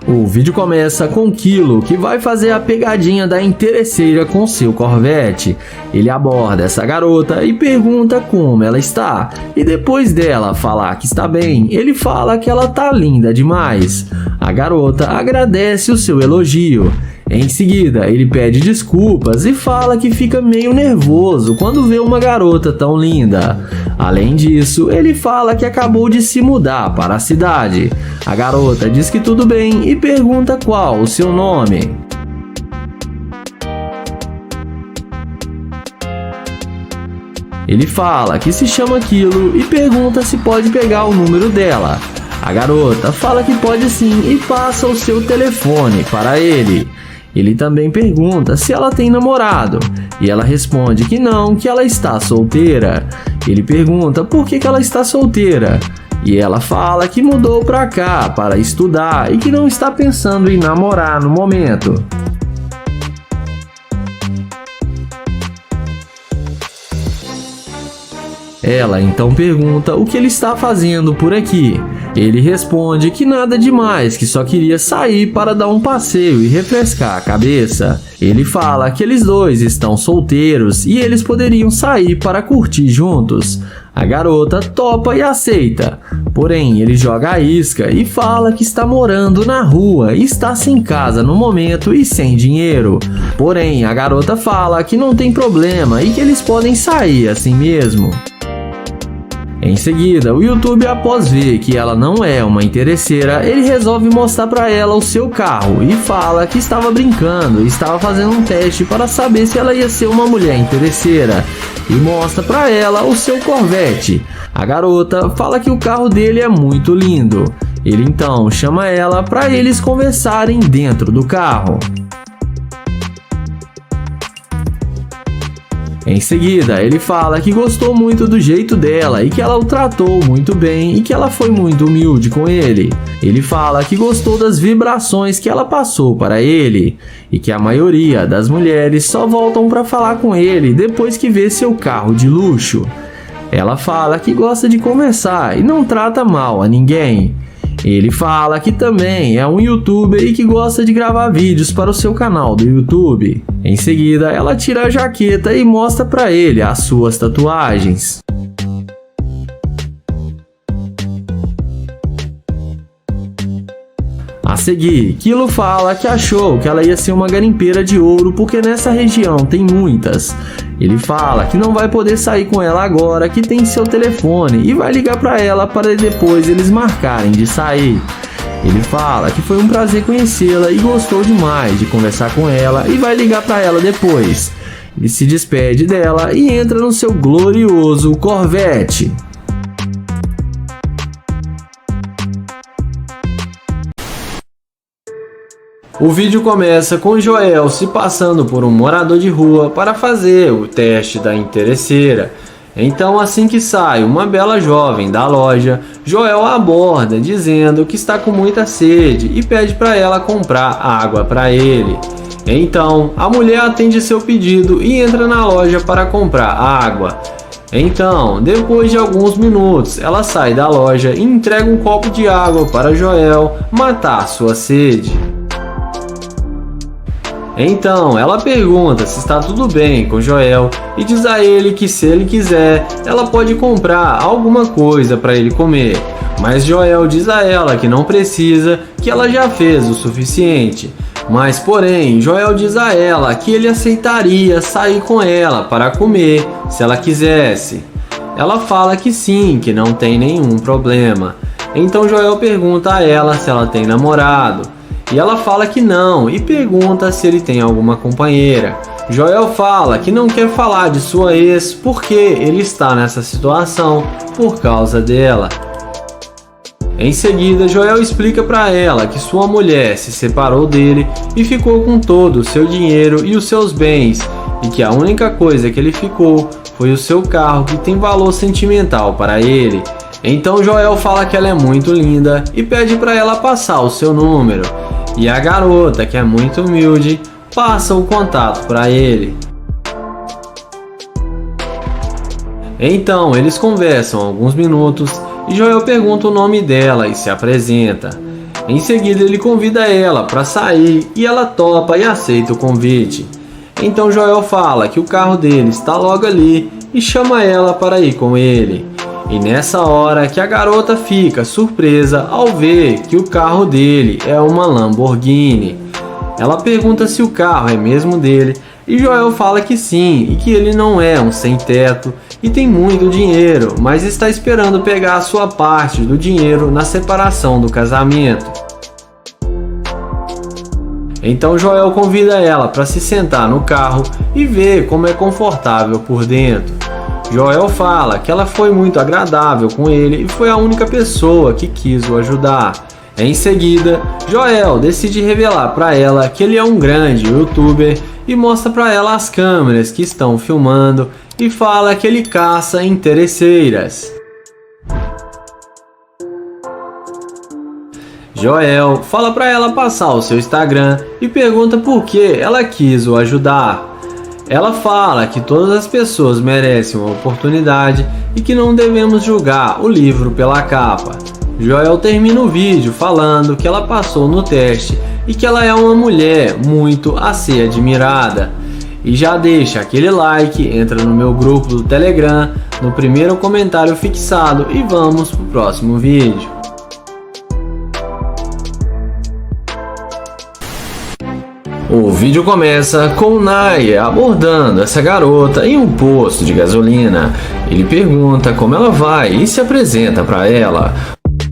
O vídeo começa com Kilo, que vai fazer a pegadinha da interesseira com seu Corvette. Ele aborda essa garota e pergunta como ela está. E depois dela falar que está bem, ele fala que ela tá linda demais. A garota agradece o seu elogio. Em seguida, ele pede desculpas e fala que fica meio nervoso quando vê uma garota tão linda. Além disso, ele fala que acabou de se mudar para a cidade. A garota diz que tudo bem e pergunta qual o seu nome. Ele fala que se chama Kilo e pergunta se pode pegar o número dela. A garota fala que pode sim e passa o seu telefone para ele. Ele também pergunta se ela tem namorado, e ela responde que não, que ela está solteira. Ele pergunta por que ela está solteira, e ela fala que mudou para cá para estudar e que não está pensando em namorar no momento. Ela então pergunta o que ele está fazendo por aqui. Ele responde que nada demais, que só queria sair para dar um passeio e refrescar a cabeça. Ele fala que eles dois estão solteiros e eles poderiam sair para curtir juntos. A garota topa e aceita, porém ele joga a isca e fala que está morando na rua e está sem casa no momento e sem dinheiro. Porém a garota fala que não tem problema e que eles podem sair assim mesmo. Em seguida, o YouTube, após ver que ela não é uma interesseira, ele resolve mostrar para ela o seu carro e fala que estava brincando e estava fazendo um teste para saber se ela ia ser uma mulher interesseira, e mostra para ela o seu Corvette. A garota fala que o carro dele é muito lindo. Ele então chama ela para eles conversarem dentro do carro. Em seguida, ele fala que gostou muito do jeito dela e que ela o tratou muito bem e que ela foi muito humilde com ele. Ele fala que gostou das vibrações que ela passou para ele e que a maioria das mulheres só voltam para falar com ele depois que vê seu carro de luxo. Ela fala que gosta de conversar e não trata mal a ninguém. Ele fala que também é um youtuber e que gosta de gravar vídeos para o seu canal do YouTube. Em seguida, ela tira a jaqueta e mostra para ele as suas tatuagens. A seguir, Kilo fala que achou que ela ia ser uma garimpeira de ouro porque nessa região tem muitas. Ele fala que não vai poder sair com ela agora, que tem seu telefone, e vai ligar para ela para depois eles marcarem de sair. Ele fala que foi um prazer conhecê-la e gostou demais de conversar com ela e vai ligar para ela depois. Ele se despede dela e entra no seu glorioso Corvette. O vídeo começa com Joel se passando por um morador de rua para fazer o teste da interesseira. Então, assim que sai uma bela jovem da loja, Joel a aborda dizendo que está com muita sede e pede para ela comprar água para ele. Então, a mulher atende seu pedido e entra na loja para comprar água. Então, depois de alguns minutos, ela sai da loja e entrega um copo de água para Joel matar sua sede. Então, ela pergunta se está tudo bem com Joel e diz a ele que se ele quiser, ela pode comprar alguma coisa para ele comer. Mas Joel diz a ela que não precisa, que ela já fez o suficiente. Mas porém, Joel diz a ela que ele aceitaria sair com ela para comer se ela quisesse. Ela fala que sim, que não tem nenhum problema. Então Joel pergunta a ela se ela tem namorado. E ela fala que não e pergunta se ele tem alguma companheira. Joel fala que não quer falar de sua ex porque ele está nessa situação por causa dela. Em seguida, Joel explica para ela que sua mulher se separou dele e ficou com todo o seu dinheiro e os seus bens, e que a única coisa que ele ficou foi o seu carro, que tem valor sentimental para ele. Então Joel fala que ela é muito linda e pede para ela passar o seu número. E a garota, que é muito humilde, passa o contato para ele. Então eles conversam alguns minutos e Joel pergunta o nome dela e se apresenta. Em seguida ele convida ela para sair e ela topa e aceita o convite. Então Joel fala que o carro dele está logo ali e chama ela para ir com ele. E nessa hora que a garota fica surpresa ao ver que o carro dele é uma Lamborghini. Ela pergunta se o carro é mesmo dele e Joel fala que sim e que ele não é um sem-teto e tem muito dinheiro, mas está esperando pegar a sua parte do dinheiro na separação do casamento. Então Joel convida ela para se sentar no carro e ver como é confortável por dentro. Joel fala que ela foi muito agradável com ele e foi a única pessoa que quis o ajudar. Em seguida, Joel decide revelar para ela que ele é um grande youtuber e mostra para ela as câmeras que estão filmando e fala que ele caça interesseiras. Joel fala para ela passar o seu Instagram e pergunta por que ela quis o ajudar. Ela fala que todas as pessoas merecem uma oportunidade e que não devemos julgar o livro pela capa. Joel termina o vídeo falando que ela passou no teste e que ela é uma mulher muito a ser admirada. E já deixa aquele like, entra no meu grupo do Telegram, no primeiro comentário fixado e vamos pro próximo vídeo. O vídeo começa com Naya abordando essa garota em um posto de gasolina. Ele pergunta como ela vai e se apresenta para ela.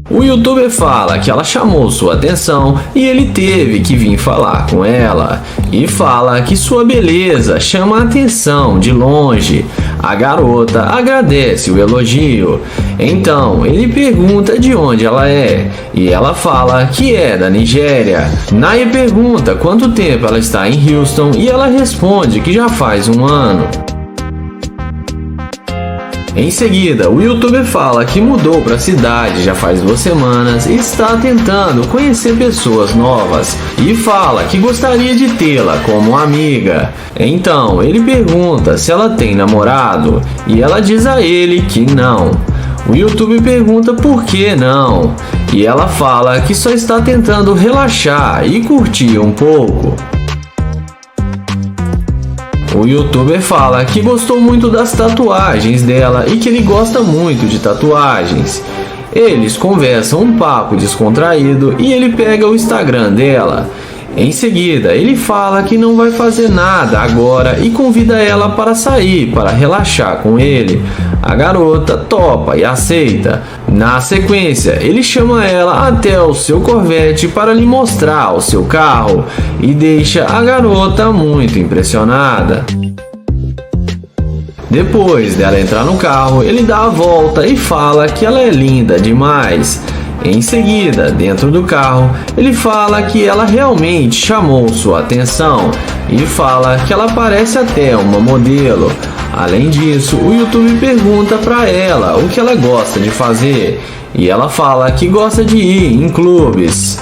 O youtuber fala que ela chamou sua atenção e ele teve que vir falar com ela. E fala que sua beleza chama a atenção de longe. A garota agradece o elogio. Então ele pergunta de onde ela é e ela fala que é da Nigéria. Naya pergunta quanto tempo ela está em Houston e ela responde que já faz um ano. Em seguida, o youtuber fala que mudou para a cidade já faz 2 semanas e está tentando conhecer pessoas novas e fala que gostaria de tê-la como amiga. Então, ele pergunta se ela tem namorado e ela diz a ele que não. O youtuber pergunta por que não e ela fala que só está tentando relaxar e curtir um pouco. O youtuber fala que gostou muito das tatuagens dela e que ele gosta muito de tatuagens. Eles conversam um papo descontraído e ele pega o Instagram dela. Em seguida, ele fala que não vai fazer nada agora e convida ela para sair para relaxar com ele. A garota topa e aceita. Na sequência, ele chama ela até o seu Corvette para lhe mostrar o seu carro e deixa a garota muito impressionada. Depois dela entrar no carro, ele dá a volta e fala que ela é linda demais. Em seguida, dentro do carro, ele fala que ela realmente chamou sua atenção e fala que ela parece até uma modelo. Além disso, o YouTube pergunta para ela o que ela gosta de fazer e ela fala que gosta de ir em clubes.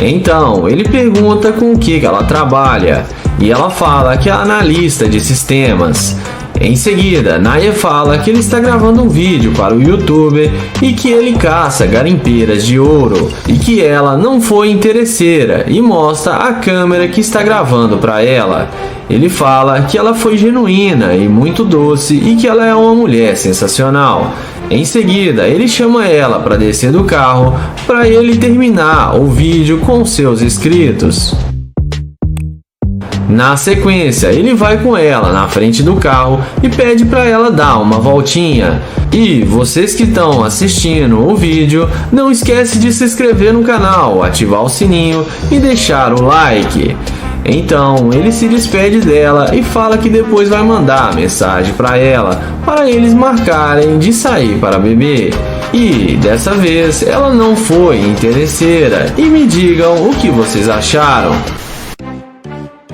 Então, ele pergunta com o que ela trabalha e ela fala que é analista de sistemas. Em seguida, Naya fala que ele está gravando um vídeo para o youtuber e que ele caça garimpeiras de ouro e que ela não foi interesseira e mostra a câmera que está gravando para ela. Ele fala que ela foi genuína e muito doce e que ela é uma mulher sensacional. Em seguida, ele chama ela para descer do carro para ele terminar o vídeo com seus inscritos. Na sequência, ele vai com ela na frente do carro e pede para ela dar uma voltinha. E vocês que estão assistindo o vídeo, não esquece de se inscrever no canal, ativar o sininho e deixar o like. Então, ele se despede dela e fala que depois vai mandar mensagem para ela, para eles marcarem de sair para beber. E dessa vez ela não foi interesseira. E me digam o que vocês acharam.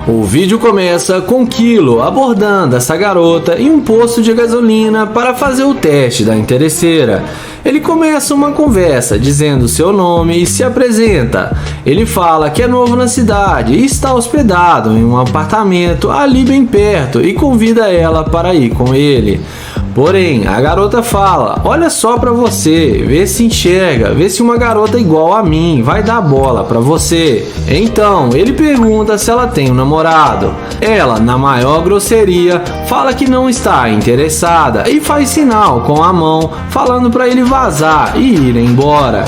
O vídeo começa com Kilo abordando essa garota em um posto de gasolina para fazer o teste da interesseira. Ele começa uma conversa dizendo seu nome e se apresenta. Ele fala que é novo na cidade e está hospedado em um apartamento ali bem perto e convida ela para ir com ele. Porém, a garota fala: olha só pra você, vê se enxerga, vê se uma garota igual a mim vai dar bola pra você. Então, ele pergunta se ela tem um namorado. Ela, na maior grosseria, fala que não está interessada e faz sinal com a mão, falando pra ele vazar e ir embora.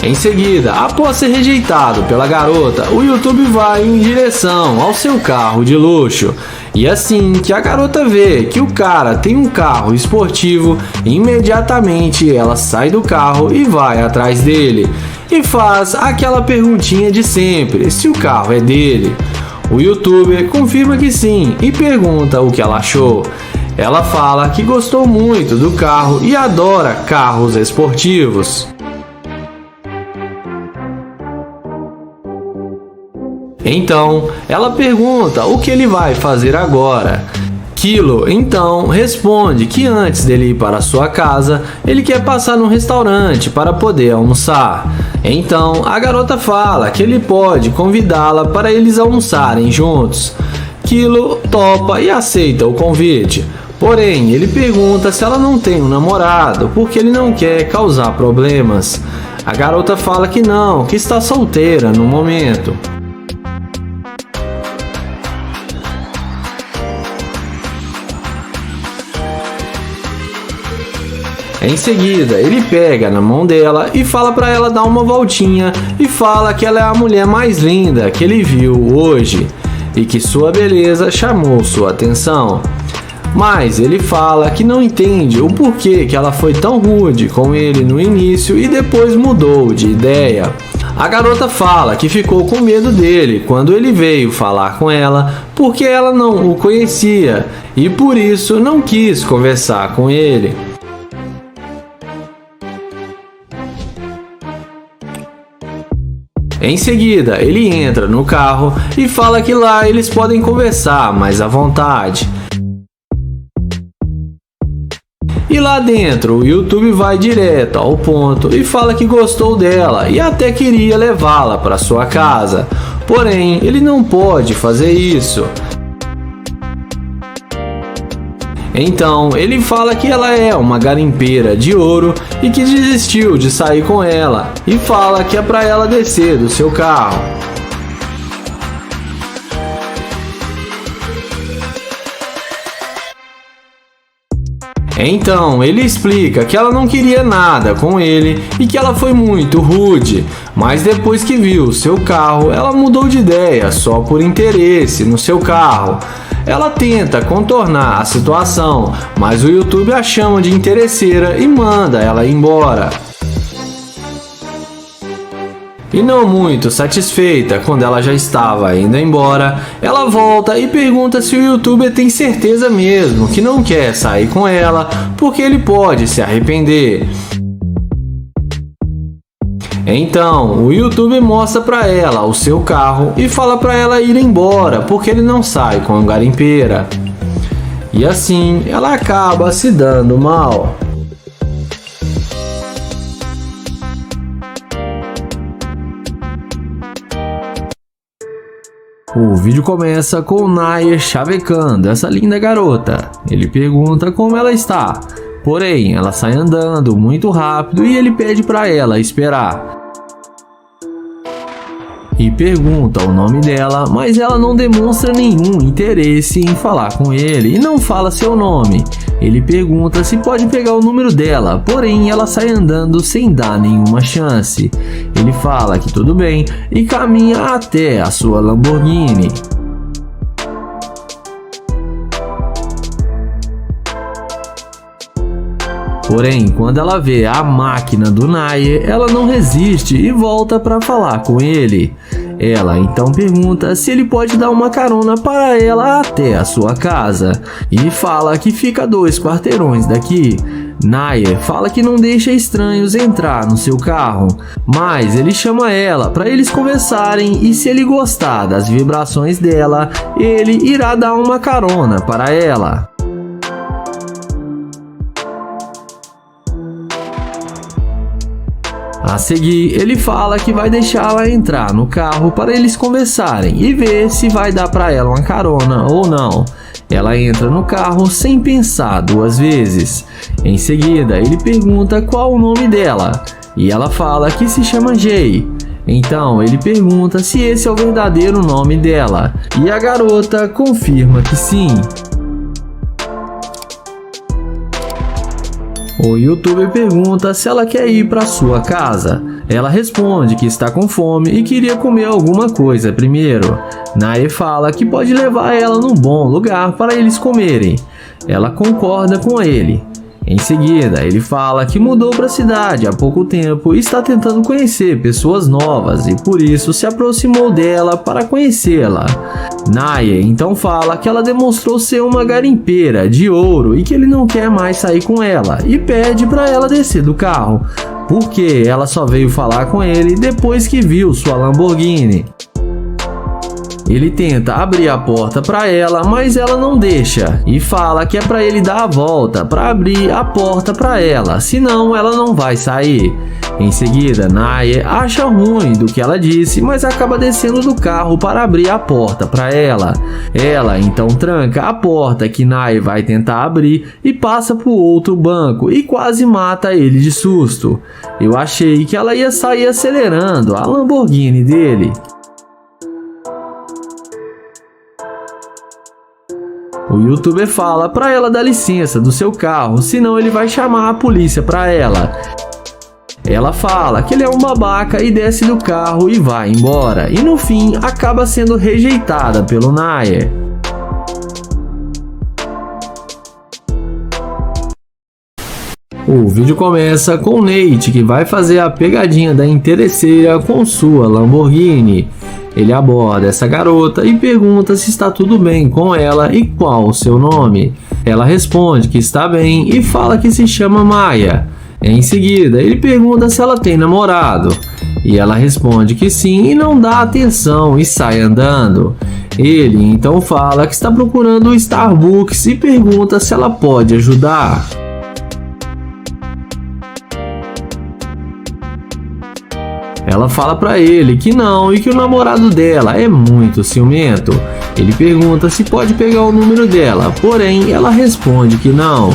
Em seguida, após ser rejeitado pela garota, o YouTube vai em direção ao seu carro de luxo. E assim que a garota vê que o cara tem um carro esportivo, imediatamente ela sai do carro e vai atrás dele. E faz aquela perguntinha de sempre, se o carro é dele. O YouTuber confirma que sim e pergunta o que ela achou. Ela fala que gostou muito do carro e adora carros esportivos. Então, ela pergunta o que ele vai fazer agora. Kilo, então, responde que antes dele ir para sua casa, ele quer passar num restaurante para poder almoçar. Então, a garota fala que ele pode convidá-la para eles almoçarem juntos. Kilo topa e aceita o convite. Porém, ele pergunta se ela não tem um namorado, porque ele não quer causar problemas. A garota fala que não, que está solteira no momento. Em seguida, ele pega na mão dela e fala para ela dar uma voltinha e fala que ela é a mulher mais linda que ele viu hoje e que sua beleza chamou sua atenção. Mas ele fala que não entende o porquê que ela foi tão rude com ele no início e depois mudou de ideia. A garota fala que ficou com medo dele quando ele veio falar com ela porque ela não o conhecia e por isso não quis conversar com ele. Em seguida, ele entra no carro e fala que lá eles podem conversar mais à vontade. E lá dentro, o YouTube vai direto ao ponto e fala que gostou dela e até queria levá-la para sua casa. Porém, ele não pode fazer isso. Então, ele fala que ela é uma garimpeira de ouro e que desistiu de sair com ela e fala que é para ela descer do seu carro. Então, ele explica que ela não queria nada com ele e que ela foi muito rude, mas depois que viu seu carro, ela mudou de ideia só por interesse no seu carro. Ela tenta contornar a situação, mas o YouTube a chama de interesseira e manda ela embora. E não muito satisfeita quando ela já estava indo embora, ela volta e pergunta se o YouTuber tem certeza mesmo que não quer sair com ela, porque ele pode se arrepender. Então, o YouTuber mostra para ela o seu carro e fala para ela ir embora, porque ele não sai com a garimpeira. E assim, ela acaba se dando mal. O vídeo começa com o Nair chavecando essa linda garota. Ele pergunta como ela está, porém ela sai andando muito rápido e ele pede para ela esperar. E pergunta o nome dela, mas ela não demonstra nenhum interesse em falar com ele e não fala seu nome. Ele pergunta se pode pegar o número dela, porém ela sai andando sem dar nenhuma chance. Ele fala que tudo bem e caminha até a sua Lamborghini. Porém, quando ela vê a máquina do Nair, ela não resiste e volta para falar com ele. Ela então pergunta se ele pode dar uma carona para ela até a sua casa e fala que fica a 2 quarteirões daqui. Nair fala que não deixa estranhos entrar no seu carro, mas ele chama ela para eles conversarem e se ele gostar das vibrações dela, ele irá dar uma carona para ela. A seguir, ele fala que vai deixá-la entrar no carro para eles conversarem e ver se vai dar para ela uma carona ou não. Ela entra no carro sem pensar duas vezes. Em seguida, ele pergunta qual o nome dela e ela fala que se chama Jay. Então ele pergunta se esse é o verdadeiro nome dela e a garota confirma que sim. O youtuber pergunta se ela quer ir para sua casa. Ela responde que está com fome e queria comer alguma coisa primeiro. Naye fala que pode levar ela num bom lugar para eles comerem. Ela concorda com ele. Em seguida, ele fala que mudou para a cidade há pouco tempo e está tentando conhecer pessoas novas e por isso se aproximou dela para conhecê-la. Naye então fala que ela demonstrou ser uma garimpeira de ouro e que ele não quer mais sair com ela e pede para ela descer do carro, porque ela só veio falar com ele depois que viu sua Lamborghini. Ele tenta abrir a porta para ela, mas ela não deixa e fala que é para ele dar a volta para abrir a porta para ela, senão ela não vai sair. Em seguida, Naye acha ruim do que ela disse, mas acaba descendo do carro para abrir a porta para ela. Ela então tranca a porta que Naye vai tentar abrir e passa para o outro banco e quase mata ele de susto. Eu achei que ela ia sair acelerando a Lamborghini dele. O youtuber fala para ela dar licença do seu carro, senão ele vai chamar a polícia para ela. Ela fala que ele é um babaca e desce do carro e vai embora. E no fim acaba sendo rejeitada pelo Naye. O vídeo começa com Nate, que vai fazer a pegadinha da interesseira com sua Lamborghini. Ele aborda essa garota e pergunta se está tudo bem com ela e qual o seu nome. Ela responde que está bem e fala que se chama Maya. Em seguida, ele pergunta se ela tem namorado. E ela responde que sim e não dá atenção e sai andando. Ele então fala que está procurando o Starbucks e pergunta se ela pode ajudar. Ela fala pra ele que não e que o namorado dela é muito ciumento. Ele pergunta se pode pegar o número dela, porém ela responde que não.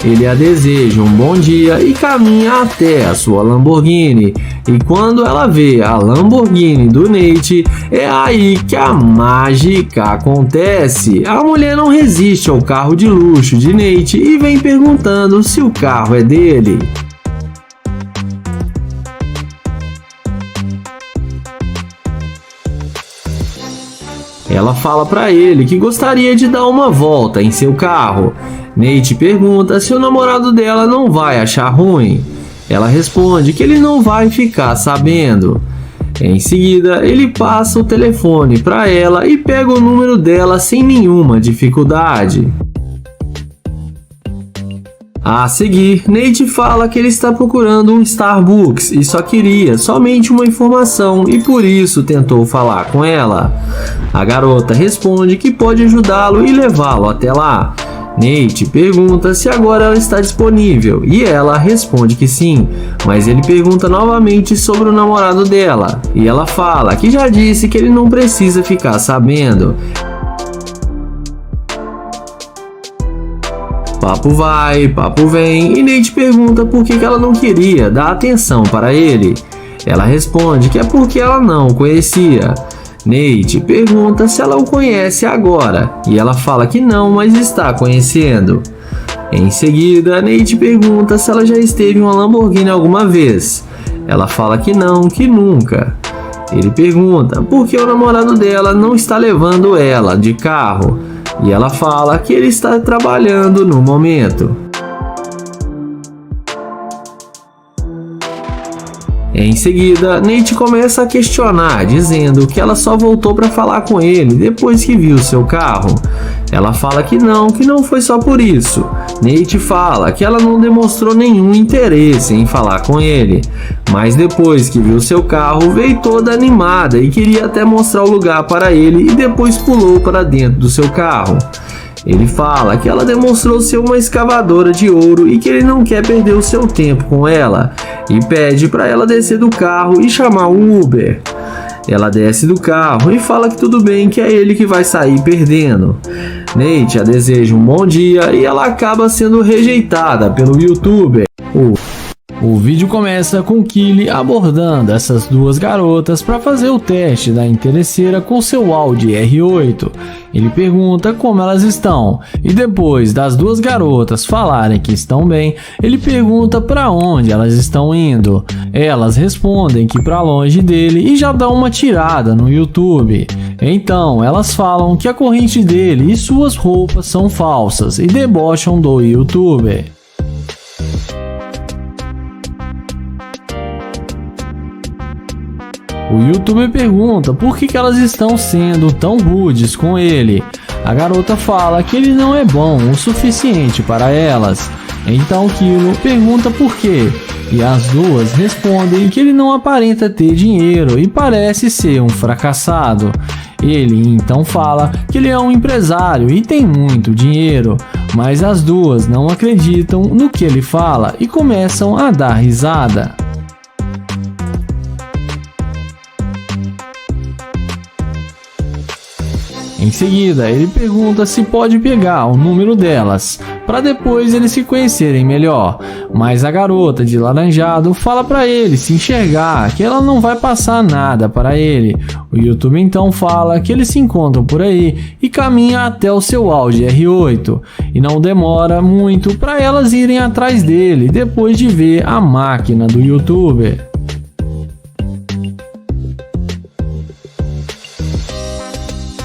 Ele a deseja um bom dia e caminha até a sua Lamborghini. E quando ela vê a Lamborghini do Nate, é aí que a mágica acontece. A mulher não resiste ao carro de luxo de Nate e vem perguntando se o carro é dele. Ela fala para ele que gostaria de dar uma volta em seu carro. Nate pergunta se o namorado dela não vai achar ruim. Ela responde que ele não vai ficar sabendo. Em seguida, ele passa o telefone para ela e pega o número dela sem nenhuma dificuldade. A seguir, Nate fala que ele está procurando um Starbucks e só queria somente uma informação e por isso tentou falar com ela. A garota responde que pode ajudá-lo e levá-lo até lá. Nate pergunta se agora ela está disponível e ela responde que sim, mas ele pergunta novamente sobre o namorado dela e ela fala que já disse que ele não precisa ficar sabendo. Papo vai, papo vem e Nate pergunta por que ela não queria dar atenção para ele. Ela responde que é porque ela não o conhecia. Nate pergunta se ela o conhece agora e ela fala que não, mas está conhecendo. Em seguida, Nate pergunta se ela já esteve em uma Lamborghini alguma vez. Ela fala que não, que nunca. Ele pergunta por que o namorado dela não está levando ela de carro. E ela fala que ele está trabalhando no momento. Em seguida, Nate começa a questionar, dizendo que ela só voltou para falar com ele depois que viu seu carro. Ela fala que não foi só por isso. Nate fala que ela não demonstrou nenhum interesse em falar com ele, mas depois que viu seu carro veio toda animada e queria até mostrar o lugar para ele e depois pulou para dentro do seu carro. Ele fala que ela demonstrou ser uma escavadora de ouro e que ele não quer perder o seu tempo com ela e pede para ela descer do carro e chamar um Uber. Ela desce do carro e fala que tudo bem, que é ele que vai sair perdendo. Nate a deseja um bom dia e ela acaba sendo rejeitada pelo youtuber. O vídeo começa com Kylie abordando essas duas garotas para fazer o teste da interesseira com seu Audi R8. Ele pergunta como elas estão e depois das duas garotas falarem que estão bem, ele pergunta para onde elas estão indo. Elas respondem que para longe dele e já dão uma tirada no YouTube. Então elas falam que a corrente dele e suas roupas são falsas e debocham do youtuber. O youtuber pergunta por que elas estão sendo tão rudes com ele. A garota fala que ele não é bom o suficiente para elas. Então Kilo pergunta por quê. E as duas respondem que ele não aparenta ter dinheiro e parece ser um fracassado. Ele então fala que ele é um empresário e tem muito dinheiro, mas as duas não acreditam no que ele fala e começam a dar risada. Em seguida, ele pergunta se pode pegar o número delas, para depois eles se conhecerem melhor. Mas a garota de laranjado fala para ele se enxergar, que ela não vai passar nada para ele. O YouTube então fala que eles se encontram por aí e caminha até o seu Audi R8. E não demora muito para elas irem atrás dele, depois de ver a máquina do YouTuber.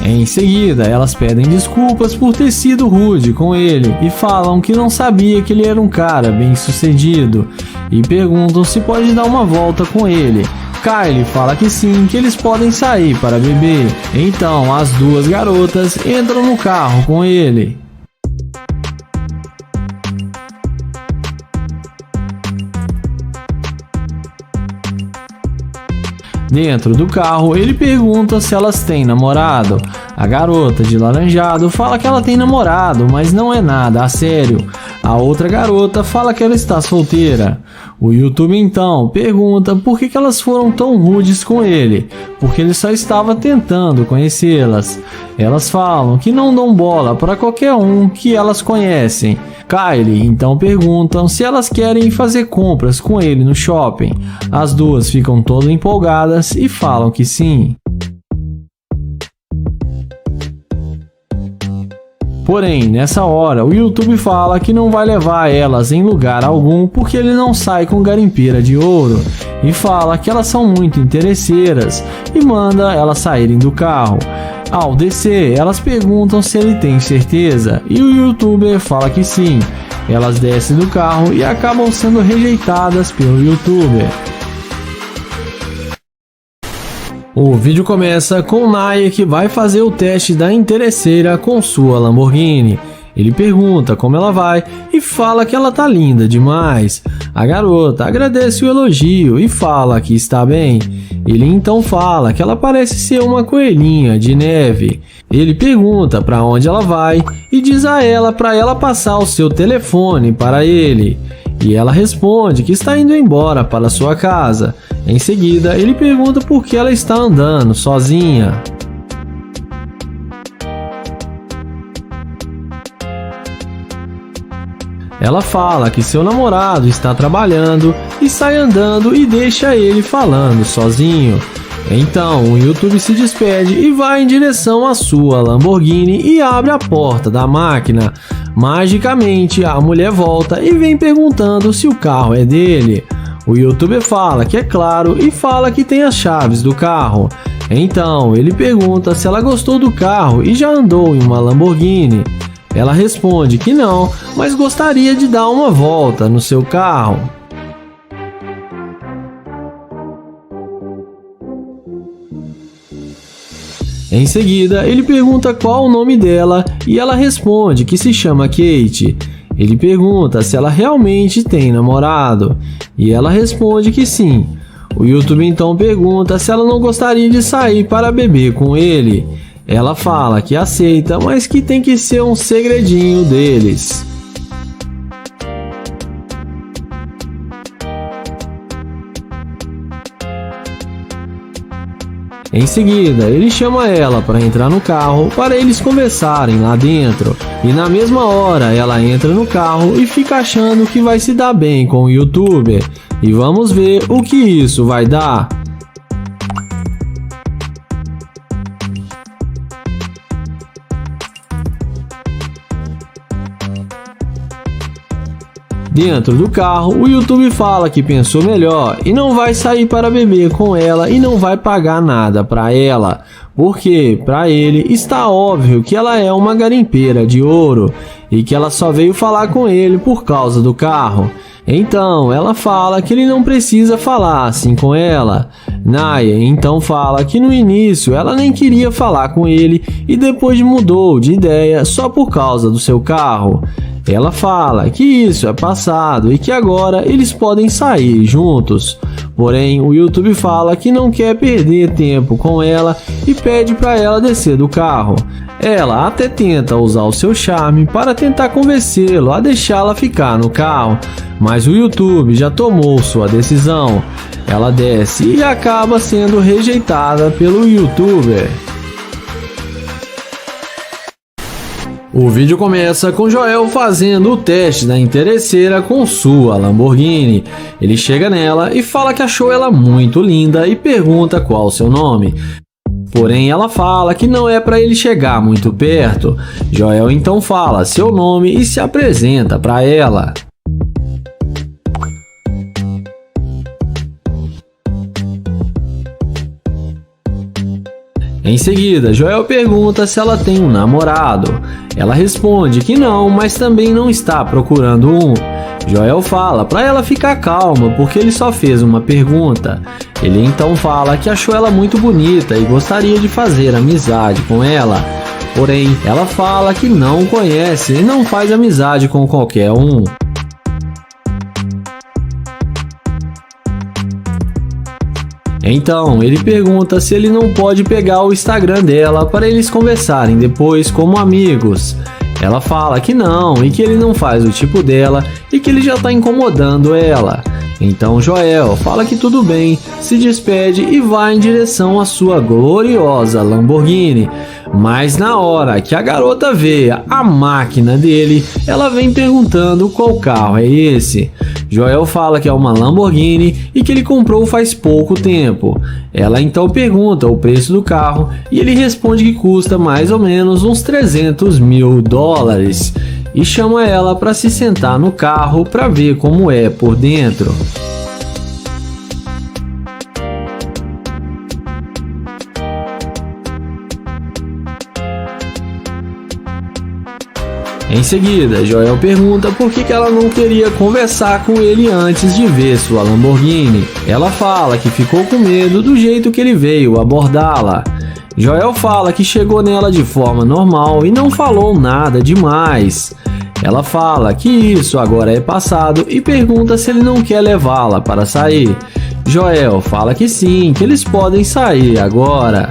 Em seguida, elas pedem desculpas por ter sido rude com ele e falam que não sabia que ele era um cara bem sucedido e perguntam se pode dar uma volta com ele. Kylie fala que sim, que eles podem sair para beber. Então as duas garotas entram no carro com ele. Dentro do carro, ele pergunta se elas têm namorado. A garota de laranjado fala que ela tem namorado, mas não é nada a sério. A outra garota fala que ela está solteira. O YouTube então pergunta por que elas foram tão rudes com ele, porque ele só estava tentando conhecê-las. Elas falam que não dão bola para qualquer um que elas conhecem. Kylie então perguntam se elas querem fazer compras com ele no shopping. As duas ficam todas empolgadas e falam que sim. Porém, nessa hora, o YouTube fala que não vai levar elas em lugar algum porque ele não sai com garimpeira de ouro e fala que elas são muito interesseiras e manda elas saírem do carro. Ao descer, elas perguntam se ele tem certeza e o YouTuber fala que sim. Elas descem do carro e acabam sendo rejeitadas pelo YouTuber. O vídeo começa com Naya que vai fazer o teste da interesseira com sua Lamborghini. Ele pergunta como ela vai e fala que ela tá linda demais. A garota agradece o elogio e fala que está bem. Ele então fala que ela parece ser uma coelhinha de neve. Ele pergunta para onde ela vai e diz a ela para ela passar o seu telefone para ele. E ela responde que está indo embora para sua casa. Em seguida, ele pergunta por que ela está andando sozinha. Ela fala que seu namorado está trabalhando e sai andando e deixa ele falando sozinho. Então o YouTube se despede e vai em direção à sua Lamborghini e abre a porta da máquina. Magicamente a mulher volta e vem perguntando se o carro é dele. O YouTuber fala que é claro e fala que tem as chaves do carro. Então ele pergunta se ela gostou do carro e já andou em uma Lamborghini. Ela responde que não, mas gostaria de dar uma volta no seu carro. Em seguida, ele pergunta qual o nome dela e ela responde que se chama Kate. Ele pergunta se ela realmente tem namorado e ela responde que sim. O YouTube então pergunta se ela não gostaria de sair para beber com ele. Ela fala que aceita, mas que tem que ser um segredinho deles. Em seguida, ele chama ela para entrar no carro para eles conversarem lá dentro. E na mesma hora, ela entra no carro e fica achando que vai se dar bem com o youtuber. E vamos ver o que isso vai dar. Dentro do carro, o YouTube fala que pensou melhor e não vai sair para beber com ela e não vai pagar nada para ela, porque para ele está óbvio que ela é uma garimpeira de ouro e que ela só veio falar com ele por causa do carro. Então ela fala que ele não precisa falar assim com ela. Naya então fala que no início ela nem queria falar com ele e depois mudou de ideia só por causa do seu carro. Ela fala que isso é passado e que agora eles podem sair juntos. Porém, o YouTube fala que não quer perder tempo com ela e pede para ela descer do carro. Ela até tenta usar o seu charme para tentar convencê-lo a deixá-la ficar no carro, mas o YouTube já tomou sua decisão. Ela desce e acaba sendo rejeitada pelo YouTuber. O vídeo começa com Joel fazendo o teste da interesseira com sua Lamborghini. Ele chega nela e fala que achou ela muito linda e pergunta qual o seu nome. Porém, ela fala que não é para ele chegar muito perto. Joel então fala seu nome e se apresenta para ela. Em seguida, Joel pergunta se ela tem um namorado. Ela responde que não, mas também não está procurando um. Joel fala para ela ficar calma porque ele só fez uma pergunta. Ele então fala que achou ela muito bonita e gostaria de fazer amizade com ela. Porém, ela fala que não conhece e não faz amizade com qualquer um. Então, ele pergunta se ele não pode pegar o Instagram dela para eles conversarem depois como amigos. Ela fala que não e que ele não faz o tipo dela e que ele já está incomodando ela. Então Joel fala que tudo bem, se despede e vai em direção à sua gloriosa Lamborghini. Mas na hora que a garota vê a máquina dele, ela vem perguntando qual carro é esse. Joel fala que é uma Lamborghini e que ele comprou faz pouco tempo. Ela então pergunta o preço do carro e ele responde que custa mais ou menos uns 300 mil dólares. E chama ela para se sentar no carro para ver como é por dentro. Em seguida, Joel pergunta por que ela não queria conversar com ele antes de ver sua Lamborghini. Ela fala que ficou com medo do jeito que ele veio abordá-la. Joel fala que chegou nela de forma normal e não falou nada demais. Ela fala que isso agora é passado e pergunta se ele não quer levá-la para sair. Joel fala que sim, que eles podem sair agora.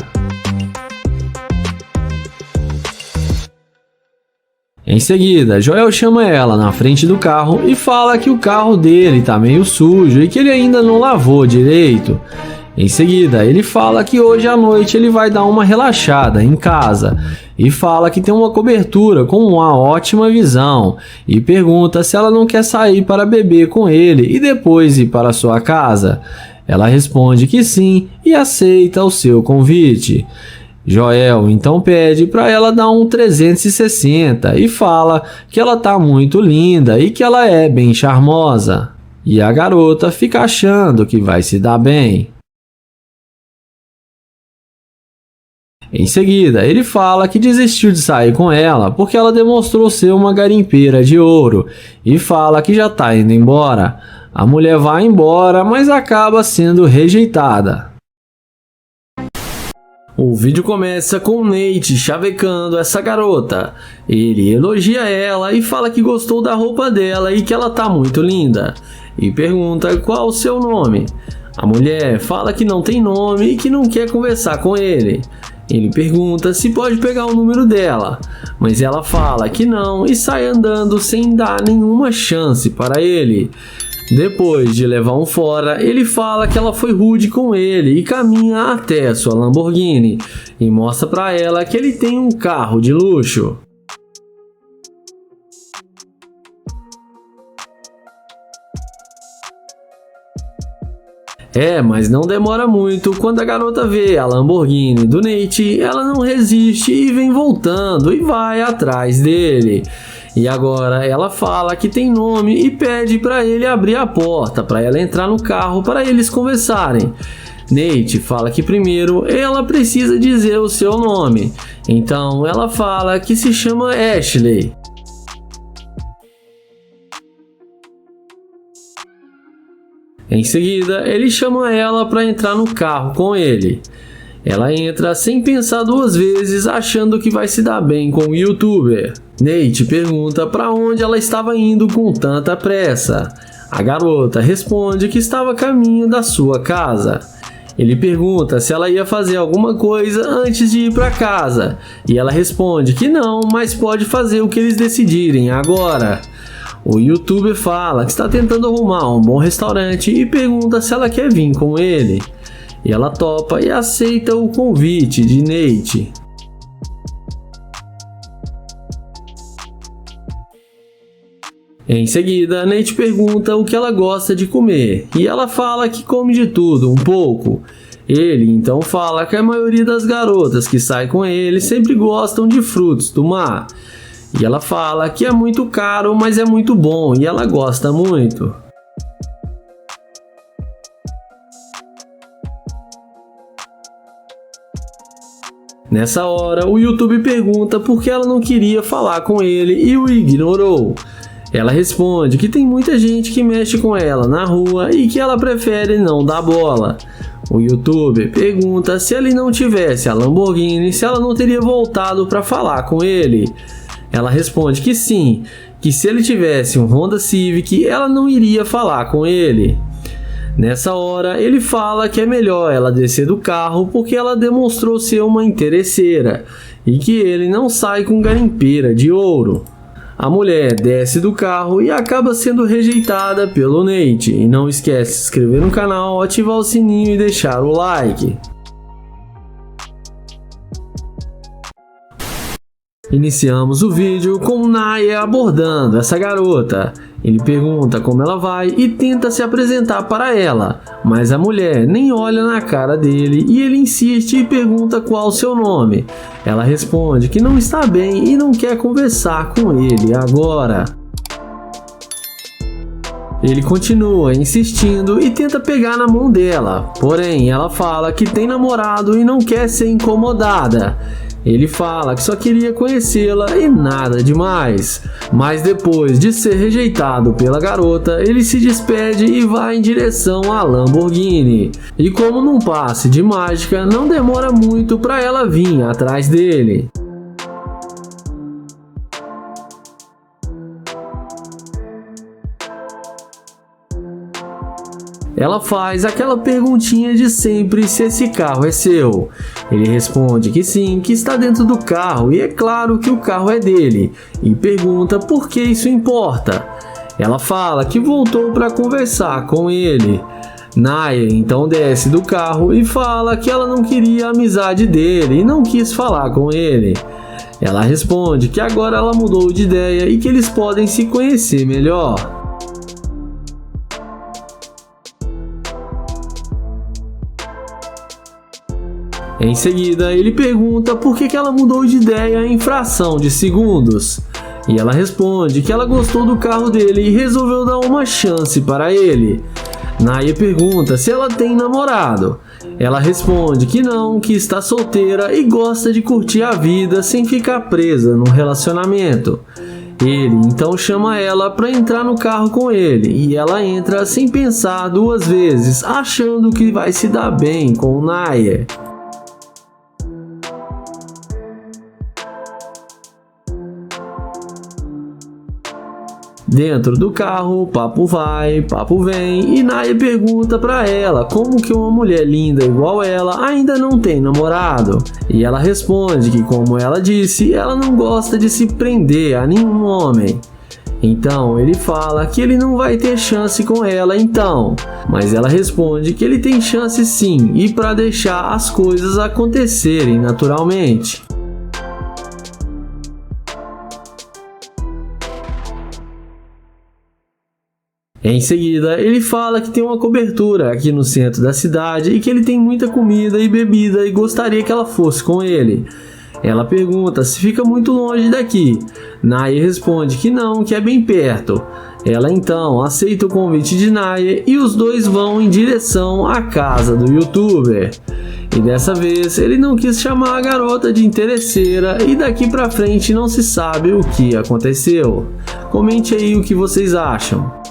Em seguida, Joel chama ela na frente do carro e fala que o carro dele tá meio sujo e que ele ainda não lavou direito. Em seguida, ele fala que hoje à noite ele vai dar uma relaxada em casa e fala que tem uma cobertura com uma ótima visão e pergunta se ela não quer sair para beber com ele e depois ir para sua casa. Ela responde que sim e aceita o seu convite. Joel então pede para ela dar um 360 e fala que ela tá muito linda e que ela é bem charmosa. E a garota fica achando que vai se dar bem. Em seguida, ele fala que desistiu de sair com ela porque ela demonstrou ser uma garimpeira de ouro e fala que já tá indo embora. A mulher vai embora, mas acaba sendo rejeitada. O vídeo começa com Nate chavecando essa garota. Ele elogia ela e fala que gostou da roupa dela e que ela tá muito linda. E pergunta qual o seu nome. A mulher fala que não tem nome e que não quer conversar com ele. Ele pergunta se pode pegar o número dela, mas ela fala que não e sai andando sem dar nenhuma chance para ele. Depois de levar um fora, ele fala que ela foi rude com ele e caminha até sua Lamborghini e mostra pra ela que ele tem um carro de luxo. Mas não demora muito. Quando a garota vê a Lamborghini do Nate, ela não resiste e vem voltando e vai atrás dele. E agora ela fala que tem nome e pede para ele abrir a porta para ela entrar no carro para eles conversarem. Nate fala que primeiro ela precisa dizer o seu nome. Então ela fala que se chama Ashley. Em seguida, ele chama ela para entrar no carro com ele. Ela entra sem pensar duas vezes, achando que vai se dar bem com o youtuber. Nate pergunta para onde ela estava indo com tanta pressa. A garota responde que estava a caminho da sua casa. Ele pergunta se ela ia fazer alguma coisa antes de ir para casa. E ela responde que não, mas pode fazer o que eles decidirem agora. O youtuber fala que está tentando arrumar um bom restaurante e pergunta se ela quer vir com ele. E ela topa e aceita o convite de Nate. Em seguida, Nate pergunta o que ela gosta de comer e ela fala que come de tudo um pouco. Ele então fala que a maioria das garotas que saem com ele sempre gostam de frutos do mar. E ela fala que é muito caro, mas é muito bom e ela gosta muito. Nessa hora, o YouTube pergunta por que ela não queria falar com ele e o ignorou. Ela responde que tem muita gente que mexe com ela na rua e que ela prefere não dar bola. O YouTuber pergunta se ele não tivesse a Lamborghini, se ela não teria voltado para falar com ele. Ela responde que sim, que se ele tivesse um Honda Civic, ela não iria falar com ele. Nessa hora, ele fala que é melhor ela descer do carro porque ela demonstrou ser uma interesseira e que ele não sai com garimpeira de ouro. A mulher desce do carro e acaba sendo rejeitada pelo Nate. E não esquece de se inscrever no canal, ativar o sininho e deixar o like. Iniciamos o vídeo com Naya abordando essa garota. Ele pergunta como ela vai e tenta se apresentar para ela, mas a mulher nem olha na cara dele e ele insiste e pergunta qual o seu nome. Ela responde que não está bem e não quer conversar com ele agora. Ele continua insistindo e tenta pegar na mão dela, porém ela fala que tem namorado e não quer ser incomodada. Ele fala que só queria conhecê-la e nada demais. Mas depois de ser rejeitado pela garota, ele se despede e vai em direção à Lamborghini. E como num passe de mágica, não demora muito para ela vir atrás dele. Ela faz aquela perguntinha de sempre se esse carro é seu. Ele responde que sim, que está dentro do carro e é claro que o carro é dele. E pergunta por que isso importa. Ela fala que voltou para conversar com ele. Naya então desce do carro e fala que ela não queria a amizade dele e não quis falar com ele. Ela responde que agora ela mudou de ideia e que eles podem se conhecer melhor. Em seguida, ele pergunta por que ela mudou de ideia em fração de segundos. E ela responde que ela gostou do carro dele e resolveu dar uma chance para ele. Naya pergunta se ela tem namorado. Ela responde que não, que está solteira e gosta de curtir a vida sem ficar presa num relacionamento. Ele então chama ela para entrar no carro com ele e ela entra sem pensar duas vezes, achando que vai se dar bem com o Naya. Dentro do carro, papo vai, papo vem e Naya pergunta pra ela como que uma mulher linda igual ela ainda não tem namorado. E ela responde que, como ela disse, ela não gosta de se prender a nenhum homem. Então ele fala que ele não vai ter chance com ela então, mas ela responde que ele tem chance sim e para deixar as coisas acontecerem naturalmente. Em seguida, ele fala que tem uma cobertura aqui no centro da cidade e que ele tem muita comida e bebida e gostaria que ela fosse com ele. Ela pergunta se fica muito longe daqui. Nair responde que não, que é bem perto. Ela então aceita o convite de Nair e os dois vão em direção à casa do youtuber. E dessa vez ele não quis chamar a garota de interesseira e daqui pra frente não se sabe o que aconteceu. Comente aí o que vocês acham.